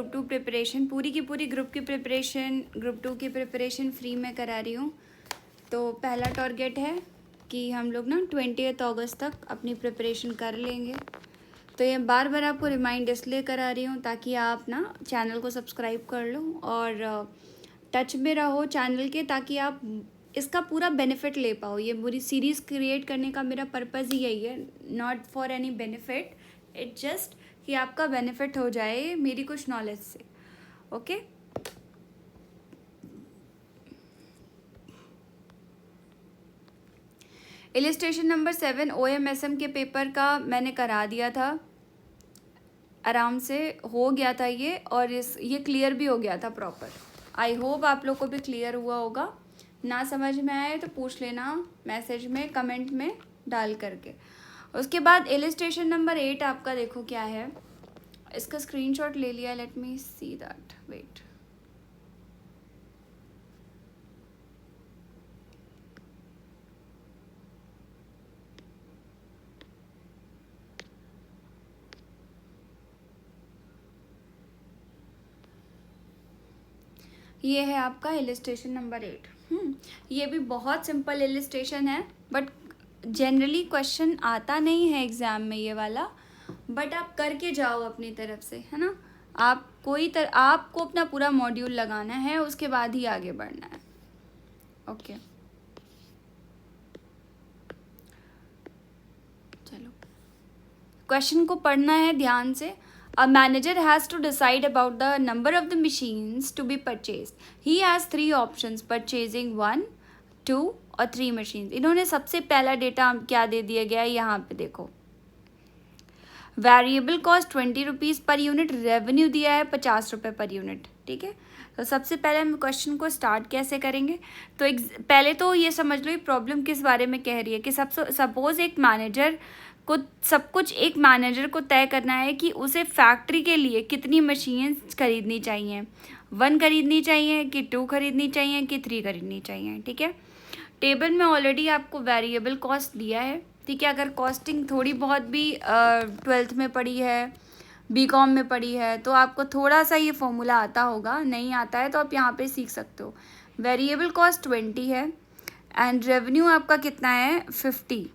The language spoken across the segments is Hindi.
ग्रुप 2 प्रिपरेशन, पूरी की पूरी ग्रुप की प्रिपरेशन, ग्रुप 2 की प्रिपरेशन फ्री में करा रही हूँ। तो पहला टारगेट है कि हम लोग ना 20 अगस्त तक अपनी प्रिपरेशन कर लेंगे। तो ये बार बार आपको रिमाइंड इसलिए करा रही हूँ ताकि आप ना चैनल को सब्सक्राइब कर लो और टच में रहो चैनल के, ताकि आप इसका पूरा बेनिफिट ले पाओ। ये पूरी सीरीज़ क्रिएट करने का मेरा पर्पज़ ही यही है, not for any benefit, it just कि आपका बेनिफिट हो जाए मेरी कुछ नॉलेज से। ओके इलिस्ट्रेशन नंबर 7 OMSM के पेपर का मैंने करा दिया था, आराम से हो गया था ये, और ये क्लियर भी हो गया था प्रॉपर। आई होप आप लोग को भी क्लियर हुआ होगा। ना समझ में आए तो पूछ लेना मैसेज में, कमेंट में डाल करके। उसके बाद इलिस्ट्रेशन नंबर 8 आपका देखो क्या है, इसका स्क्रीनशॉट ले लिया, let me see that, wait. ये है आपका इलिस्ट्रेशन नंबर 8। ये भी बहुत सिंपल इलिस्ट्रेशन है, बट जनरली क्वेश्चन आता नहीं है एग्ज़ाम में ये वाला, बट आप करके जाओ अपनी तरफ से, है ना। आपको अपना पूरा मॉड्यूल लगाना है, उसके बाद ही आगे बढ़ना है। ओके चलो, क्वेश्चन को पढ़ना है ध्यान से। A manager has to decide about the number of the machines to be purchased. He has 3 options: purchasing 1, 2 और 3 machines. इन्होंने सबसे पहला डेटा क्या दे दिया गया है, यहाँ पे देखो, variable cost 20 rupees per unit, revenue दिया है 50 रुपये पर यूनिट। ठीक है, तो सबसे पहले हम क्वेश्चन को स्टार्ट कैसे करेंगे। तो पहले तो ये समझ लो ये प्रॉब्लम किस बारे में कह रही है कि सपोज एक मैनेजर को सब कुछ एक मैनेजर को तय करना है कि उसे फैक्ट्री के लिए कितनी मशीन खरीदनी चाहिए, 1 खरीदनी चाहिए कि 2 खरीदनी चाहिए कि 3 खरीदनी चाहिए। ठीक है, टेबल में ऑलरेडी आपको वेरिएबल कॉस्ट दिया है। ठीक है, अगर कॉस्टिंग थोड़ी बहुत भी 12th में पढ़ी है, BCom में पढ़ी है, तो आपको थोड़ा सा ये फॉर्मूला आता होगा, नहीं आता है तो आप यहाँ पे सीख सकते हो। वेरिएबल कॉस्ट 20 है एंड रेवेन्यू आपका कितना है 50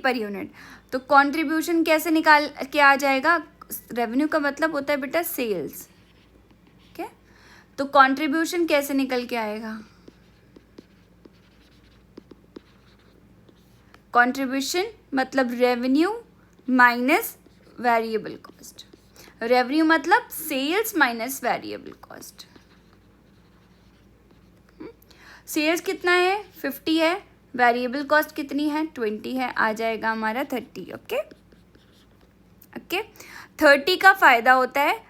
पर यूनिट। तो कंट्रीब्यूशन कैसे निकाल के आ जाएगा, रेवेन्यू का मतलब होता है बेटा सेल्स। ठीक है, तो कंट्रीब्यूशन कैसे निकल के आएगा, कंट्रीब्यूशन मतलब revenue minus variable cost, revenue मतलब sales minus variable cost. Sales कितना है 50 है, वेरिएबल कॉस्ट कितनी है 20 है, आ जाएगा हमारा 30। ओके ओके, 30 का फ़ायदा होता है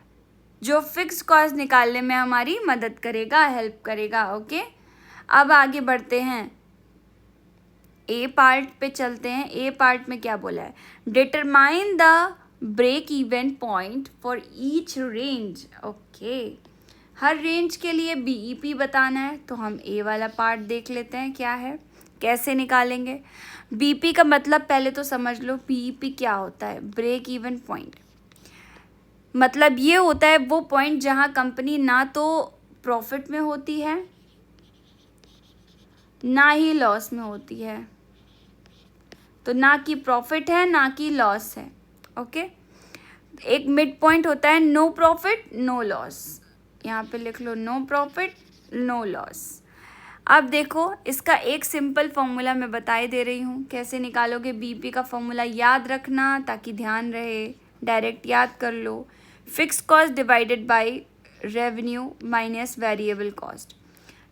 जो फिक्स कॉस्ट निकालने में हमारी मदद करेगा, हेल्प करेगा। ओके, अब आगे बढ़ते हैं, ए पार्ट पे चलते हैं। ए पार्ट में क्या बोला है, determine the break even point for each range. Okay, हर रेंज के लिए BEP बताना है, तो हम ए वाला पार्ट देख लेते हैं क्या है, कैसे निकालेंगे। BP का मतलब पहले तो समझ लो, BEP क्या होता है, ब्रेक इवन पॉइंट। मतलब ये होता है वो पॉइंट जहाँ कंपनी ना तो प्रॉफिट में होती है ना ही लॉस में होती है, तो ना कि प्रॉफिट है ना कि लॉस है। ओके, एक मिड पॉइंट होता है नो प्रॉफिट नो लॉस, यहाँ पे लिख लो नो प्रॉफिट नो लॉस। अब देखो इसका एक सिंपल फॉर्मूला मैं बताई दे रही हूँ, कैसे निकालोगे। BP का फॉर्मूला याद रखना ताकि ध्यान रहे, डायरेक्ट याद कर लो, fix cost divided by revenue minus variable cost.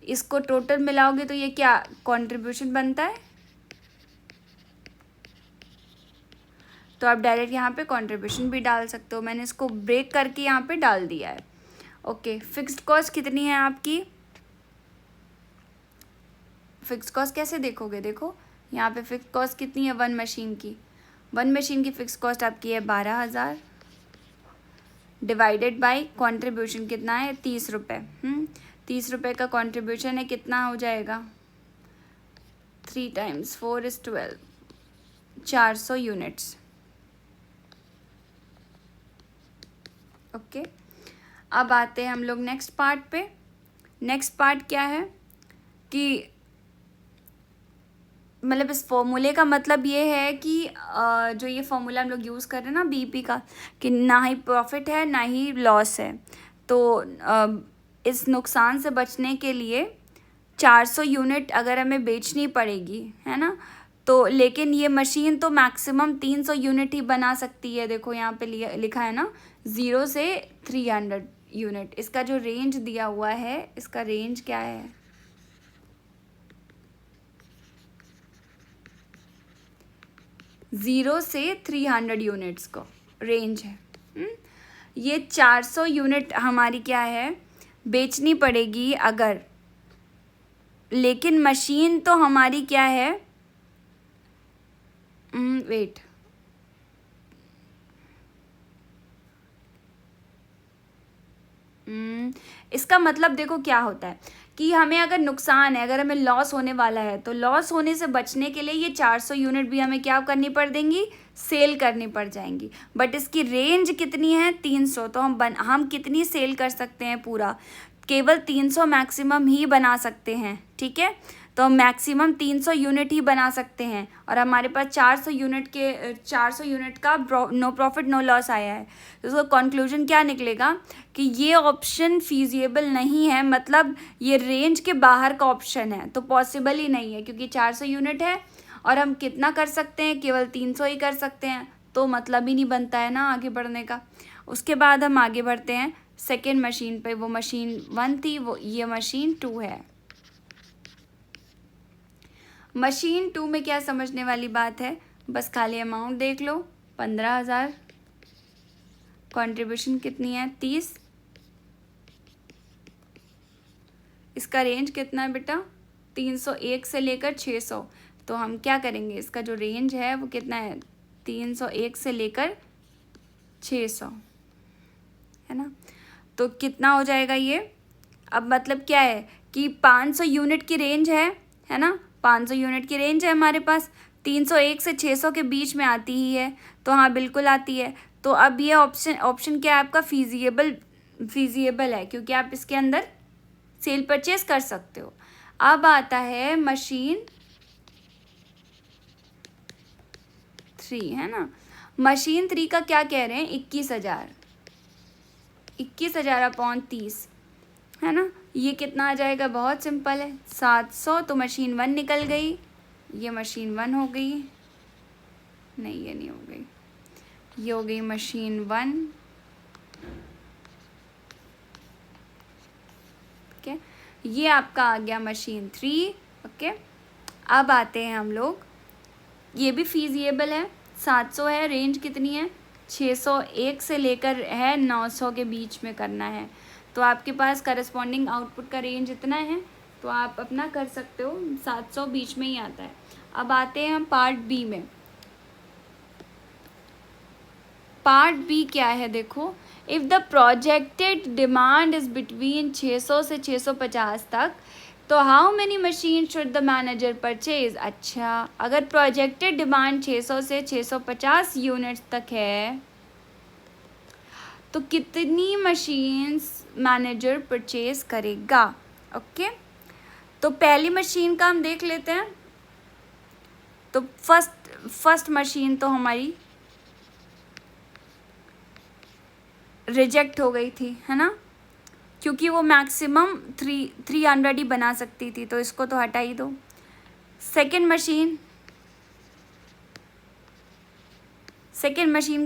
इसको टोटल मिलाओगे तो ये क्या कंट्रीब्यूशन बनता है, तो आप डायरेक्ट यहाँ पे कंट्रीब्यूशन भी डाल सकते हो, मैंने इसको ब्रेक करके यहाँ पे डाल दिया है। ओके, फिक्स्ड कॉस्ट कितनी है आपकी, फिक्स्ड कॉस्ट कैसे देखोगे, देखो यहाँ पे फिक्स्ड कॉस्ट कितनी है 1 मशीन की, 1 मशीन की फिक्स्ड कॉस्ट आपकी है 12,000 डिवाइडेड बाय कंट्रीब्यूशन कितना है 30 रुपये। 30 रुपये का कंट्रीब्यूशन है, कितना हो जाएगा 3 × 4 = 12, 400 यूनिट्स। ओके, अब आते हैं हम लोग नेक्स्ट पार्ट पे। नेक्स्ट पार्ट क्या है कि मतलब इस फॉर्मूले का मतलब ये है कि जो ये फॉर्मूला हम लोग यूज़ कर रहे हैं ना बीईपी का, कि ना ही प्रॉफिट है ना ही लॉस है। तो इस नुकसान से बचने के लिए 400 यूनिट अगर हमें बेचनी पड़ेगी, है ना, तो लेकिन ये मशीन तो मैक्सिमम 300 यूनिट ही बना सकती है। देखो यहाँ पे लिखा है ना 0 से 300 यूनिट। इसका जो रेंज दिया हुआ है, इसका रेंज क्या है, 0 से 300 यूनिट्स को रेंज है। ये 400 यूनिट हमारी क्या है, बेचनी पड़ेगी अगर, लेकिन मशीन तो हमारी क्या है, वेट, इसका मतलब देखो क्या होता है कि हमें अगर नुकसान है, अगर हमें लॉस होने वाला है, तो लॉस होने से बचने के लिए ये 400 यूनिट भी हमें क्या करनी पड़ देंगी, सेल करनी पड़ जाएंगी। बट इसकी रेंज कितनी है, 300। तो हम कितनी सेल कर सकते हैं, पूरा केवल 300 मैक्सिमम ही बना सकते हैं। ठीक है, तो मैक्सिमम 300 यूनिट ही बना सकते हैं, और हमारे पास 400 यूनिट का नो प्रॉफिट नो लॉस आया है। तो उसका कंक्लूजन क्या निकलेगा कि ये ऑप्शन फीजिएबल नहीं है, मतलब ये रेंज के बाहर का ऑप्शन है, तो पॉसिबल ही नहीं है, क्योंकि 400 यूनिट है और हम कितना कर सकते हैं, केवल 300 ही कर सकते हैं, तो मतलब ही नहीं बनता है ना आगे बढ़ने का। उसके बाद हम आगे बढ़ते हैं सेकेंड मशीन पे। वो मशीन 1 थी, वो ये मशीन 2 है। मशीन 2 में क्या समझने वाली बात है, बस खाली अमाउंट देख लो, 15,000। कंट्रीब्यूशन कितनी है, 30। इसका रेंज कितना है बेटा, 301 से लेकर 600। तो हम क्या करेंगे, इसका जो रेंज है वो कितना है, 301 से लेकर 600, है ना। तो कितना हो जाएगा ये, अब मतलब क्या है कि 500 यूनिट की रेंज है ना, 500 यूनिट की रेंज है हमारे पास, 301 से 600 के बीच में आती ही है, तो हाँ बिल्कुल आती है। तो अब ये ऑप्शन क्या है आपका, फीजिएबल है, क्योंकि आप इसके अंदर सेल परचेज कर सकते हो। अब आता है मशीन 3, है ना। मशीन 3 का क्या कह रहे हैं, 21,000 अपॉन 30, है ना। ये कितना आ जाएगा, बहुत सिंपल है, 700। तो मशीन 1 निकल गई, ये मशीन 1 हो गई, नहीं ये नहीं हो गई, ये हो गई मशीन 1। ओके, ये आपका आ गया मशीन 3। ओके, अब आते हैं हम लोग, ये भी फीजिएबल है, 700 है, रेंज कितनी है, 601 से लेकर है 900 के बीच में करना है। तो आपके पास करस्पॉन्डिंग आउटपुट का रेंज इतना है, तो आप अपना कर सकते हो, 700 बीच में ही आता है। अब आते हैं हम पार्ट बी में। पार्ट बी क्या है, देखो, if the projected demand is between 600 से 650 तक, तो how many machine should the manager purchase. अच्छा, अगर प्रोजेक्टेड डिमांड 600 से 650 यूनिट्स तक है, तो कितनी मशीन्स मैनेजर परचेज करेगा। ओके, तो पहली मशीन का हम देख लेते हैं। तो फर्स्ट मशीन तो हमारी रिजेक्ट हो गई थी, है ना, क्योंकि वो मैक्सिमम 300 ही बना सकती थी, तो इसको तो हटा ही दो। सेकेंड मशीन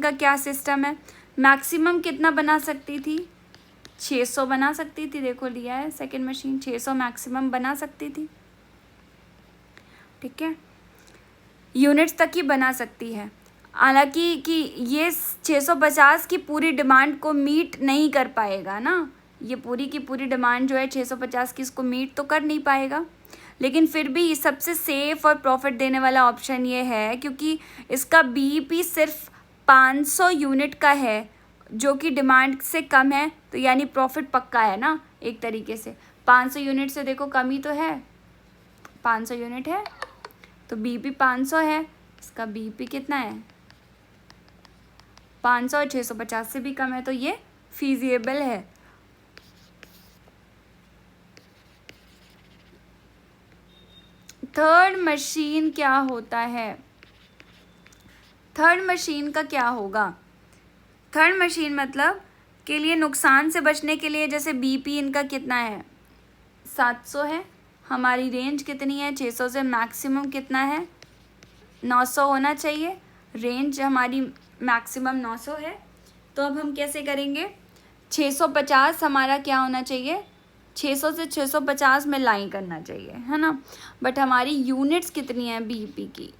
का क्या सिस्टम है, मैक्सिमम कितना बना सकती थी, 600 बना सकती थी। देखो लिया है, सेकेंड मशीन 600 मैक्सिमम बना सकती थी। ठीक है, यूनिट्स तक ही बना सकती है, हालांकि कि ये 650 की पूरी डिमांड को मीट नहीं कर पाएगा ना, ये पूरी की पूरी डिमांड जो है 650 की, इसको मीट तो कर नहीं पाएगा। लेकिन फिर भी सबसे सेफ और प्रॉफिट देने वाला ऑप्शन ये है, क्योंकि इसका बीईपी सिर्फ 500 यूनिट का है, जो कि डिमांड से कम है, तो यानी प्रॉफिट पक्का है ना एक तरीके से। 500 यूनिट से देखो कमी तो है, 500 यूनिट है, तो बीईपी 500 है, इसका बीईपी कितना है, 500 और 650 से भी कम है, तो ये फीजिएबल है। थर्ड मशीन क्या होता है? थर्ड मशीन का क्या होगा? थर्ड मशीन मतलब के लिए नुकसान से बचने के लिए, जैसे बीपी इनका कितना है 700 है, हमारी रेंज कितनी है 600 से, मैक्सिमम कितना है 900 होना चाहिए, रेंज हमारी मैक्सिमम 900 है। तो अब हम कैसे करेंगे, 650 हमारा क्या होना चाहिए, 600 से 650 में लाइन करना चाहिए, है ना। बट हमारी यूनिट्स कितनी है बीपी की,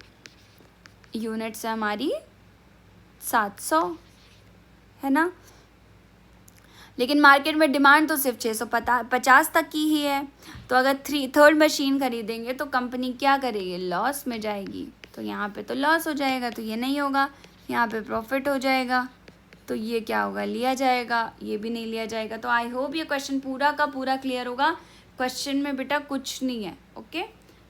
यूनिट्स है हमारी 700, है ना। लेकिन मार्केट में डिमांड तो सिर्फ 650 तक की ही है। तो अगर थर्ड मशीन खरीदेंगे तो कंपनी क्या करेगी, लॉस में जाएगी। तो यहाँ पे तो लॉस हो जाएगा, तो ये नहीं होगा, यहाँ पे प्रॉफिट हो जाएगा, तो ये क्या होगा, लिया जाएगा, ये भी नहीं लिया जाएगा। तो आई होप ये क्वेश्चन पूरा का पूरा क्लियर होगा। क्वेश्चन में बेटा कुछ नहीं है, ओके,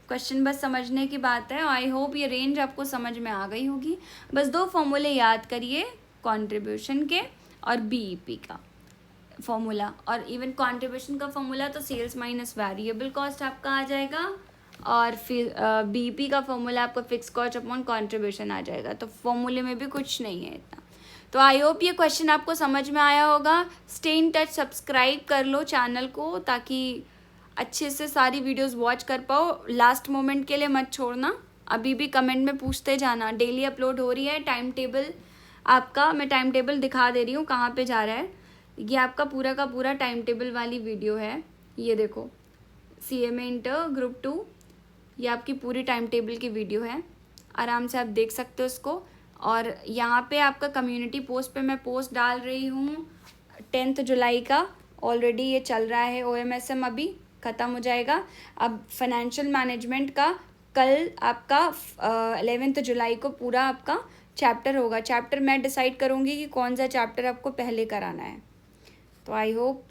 क्वेश्चन बस समझने की बात है। आई होप ये रेंज आपको समझ में आ गई होगी। बस 2 फॉर्मूले याद करिए, कंट्रीब्यूशन के और बीईपी का फॉर्मूला, और इवन कंट्रीब्यूशन का फॉर्मूला तो सेल्स माइनस वेरिएबल कॉस्ट आपका आ जाएगा, और फिर बीईपी का फॉर्मूला आपका फिक्स कॉस्ट अपॉन कंट्रीब्यूशन आ जाएगा। तो फॉर्मूले में भी कुछ नहीं है इतना। तो आई होप ये क्वेश्चन आपको समझ में आया होगा। स्टे इन टच, सब्सक्राइब कर लो चैनल को ताकि अच्छे से सारी वीडियोस वॉच कर पाओ। लास्ट मोमेंट के लिए मत छोड़ना, अभी भी कमेंट में पूछते जाना। डेली अपलोड हो रही है, टाइम टेबल आपका मैं टाइम टेबल दिखा दे रही हूँ कहाँ पे जा रहा है। ये आपका पूरा का पूरा टाइम टेबल वाली वीडियो है, ये देखो, CMA इंटर ग्रुप 2, ये आपकी पूरी टाइम टेबल की वीडियो है, आराम से आप देख सकते हो इसको। और यहाँ पे आपका कम्युनिटी पोस्ट पे मैं पोस्ट डाल रही हूँ 10 जुलाई का, ऑलरेडी ये चल रहा है। OMSM अभी ख़त्म हो जाएगा। अब फाइनेंशियल मैनेजमेंट का कल आपका 11 जुलाई को पूरा आपका चैप्टर होगा। चैप्टर मैं डिसाइड करूँगी कि कौन सा चैप्टर आपको पहले कराना है। तो आई होप